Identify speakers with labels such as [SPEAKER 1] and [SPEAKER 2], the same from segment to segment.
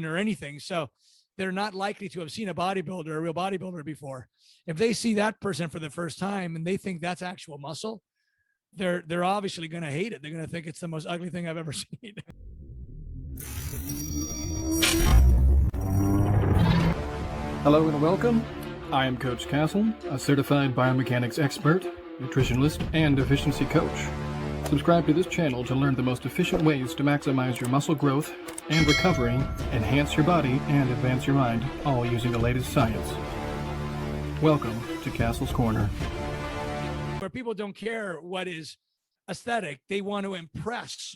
[SPEAKER 1] or anything. So they're not likely to have seen a real bodybuilder before. If they see that person for the first time and they think that's actual muscle, they're obviously going to hate it. They're going to think it's the most ugly thing I've ever seen.
[SPEAKER 2] Hello and welcome. I am Coach Castle, a certified biomechanics expert, nutritionalist, and efficiency coach. Subscribe to this channel to learn the most efficient ways to maximize your muscle growth and recovery, enhance your body, and advance your mind, all using the latest science. Welcome to Castle's Corner.
[SPEAKER 1] Where people don't care what is aesthetic, they want to impress.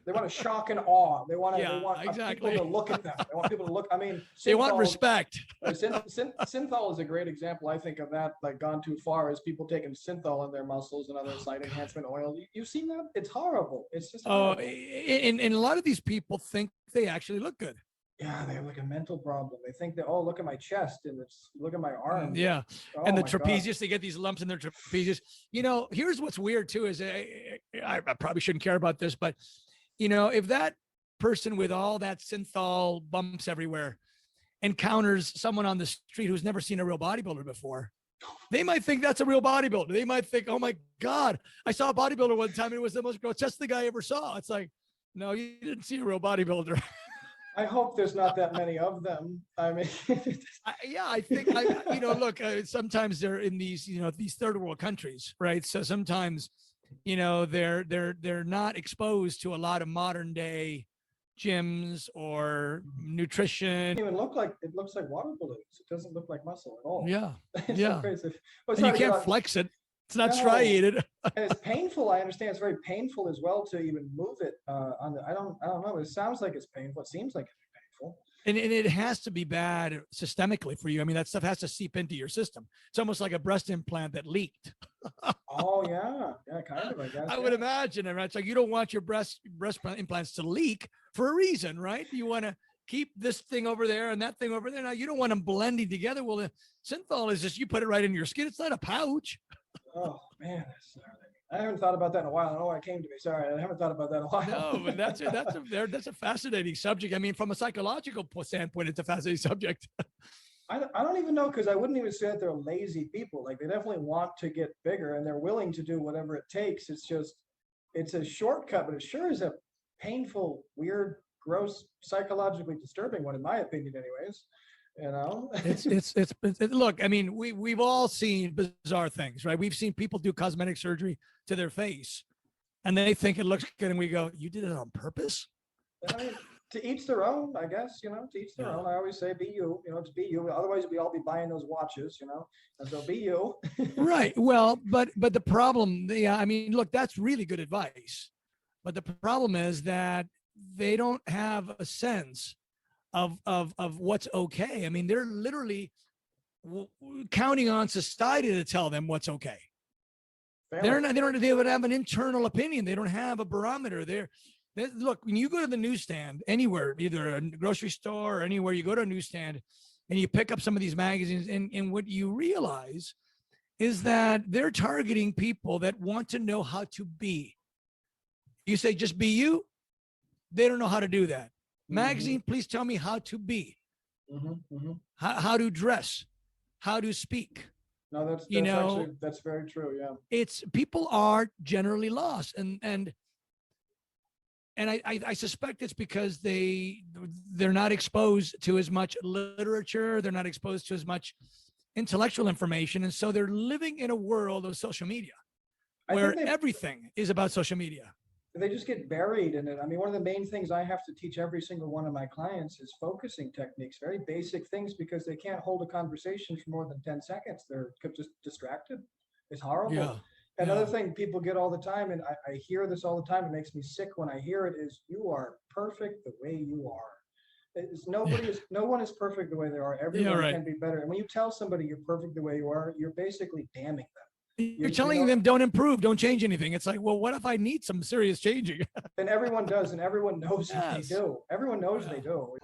[SPEAKER 3] They want to shock and awe. They want
[SPEAKER 1] exactly.
[SPEAKER 3] people to look at them. They want people to look. I mean,
[SPEAKER 1] they want respect.
[SPEAKER 3] Synthol is a great example, I think, of that. Like gone too far is people taking synthol in their muscles and other site enhancement oil. You've seen that? It's horrible. It's just horrible.
[SPEAKER 1] And a lot of these people think they actually look good.
[SPEAKER 3] Yeah, they have like a mental problem. They think that, oh, look at my chest and look at my arm.
[SPEAKER 1] Yeah,
[SPEAKER 3] oh,
[SPEAKER 1] and the trapezius, they get these lumps in their trapezius. You know, here's what's weird too is I probably shouldn't care about this, but you know, if that person with all that synthol bumps everywhere encounters someone on the street who's never seen a real bodybuilder before, they might think that's a real bodybuilder. They might think, oh my God, I saw a bodybuilder one time. It was the most grotesque thing I ever saw. It's like, no, you didn't see a real bodybuilder.
[SPEAKER 3] I hope there's not that many of them. I mean,
[SPEAKER 1] I think, look, sometimes they're in these, these third world countries, right? So sometimes, they're not exposed to a lot of modern day gyms or nutrition.
[SPEAKER 3] It looks like water balloons. It doesn't look like muscle at all.
[SPEAKER 1] Yeah.
[SPEAKER 3] Yeah. So
[SPEAKER 1] and you can't flex it. It's not striated.
[SPEAKER 3] And it's painful. I understand it's very painful as well to even move it I don't know. It sounds like it's painful. It seems like it's painful.
[SPEAKER 1] And it has to be bad systemically for you. I mean, that stuff has to seep into your system. It's almost like a breast implant that leaked.
[SPEAKER 3] Oh yeah. Yeah, kind of, I guess.
[SPEAKER 1] I would imagine, right? It's like you don't want your breast implants to leak for a reason, right? You want to keep this thing over there and that thing over there. Now you don't want them blending together. Well, the synthol is just, you put it right in your skin. It's not a pouch.
[SPEAKER 3] Oh man, I haven't thought about that in a while. I know why it came to me. Sorry, I haven't thought about that in a while.
[SPEAKER 1] No, but that's a fascinating subject. I mean, from a psychological standpoint, it's a fascinating subject.
[SPEAKER 3] I don't even know, because I wouldn't even say that they're lazy people. Like, they definitely want to get bigger and they're willing to do whatever it takes. It's just, it's a shortcut, but it sure is a painful, weird, gross, psychologically disturbing one, in my opinion, anyways. You know,
[SPEAKER 1] look, I mean, we've all seen bizarre things, right? We've seen people do cosmetic surgery to their face and they think it looks good. And we go, you did it on purpose?
[SPEAKER 3] I mean, to each their own, I guess, to each their own. I always say, be you, just be you. Otherwise we all be buying those watches, and so be you.
[SPEAKER 1] Right. Well, but the problem, I mean, look, that's really good advice. But the problem is that they don't have a sense of what's okay. I mean, they're literally counting on society to tell them what's okay. They would have an internal opinion. They don't have a barometer. Look, when you go to the newsstand anywhere, either a grocery store or anywhere, you go to a newsstand and you pick up some of these magazines, and what you realize is that they're targeting people that want to know how to be. You say, just be you. They don't know how to do that. Magazine, please tell me how to be, how to dress, how to speak.
[SPEAKER 3] No, that's very true. Yeah.
[SPEAKER 1] It's, people are generally lost. And I suspect it's because they're not exposed to as much literature. They're not exposed to as much intellectual information. And so they're living in a world of social media where everything is about social media.
[SPEAKER 3] They just get buried in it. I mean, one of the main things I have to teach every single one of my clients is focusing techniques, very basic things, because they can't hold a conversation for more than 10 seconds. They're just distracted. It's horrible. Yeah. Another thing people get all the time, and I hear this all the time, it makes me sick when I hear it, is you are perfect the way you are. No one is perfect the way they are. Everyone can be better. And when you tell somebody you're perfect the way you are, you're basically damning them.
[SPEAKER 1] You're telling them don't improve, don't change anything. It's like, well, what if I need some serious changing?
[SPEAKER 3] And everyone does, and everyone knows that they do. Everyone knows they do.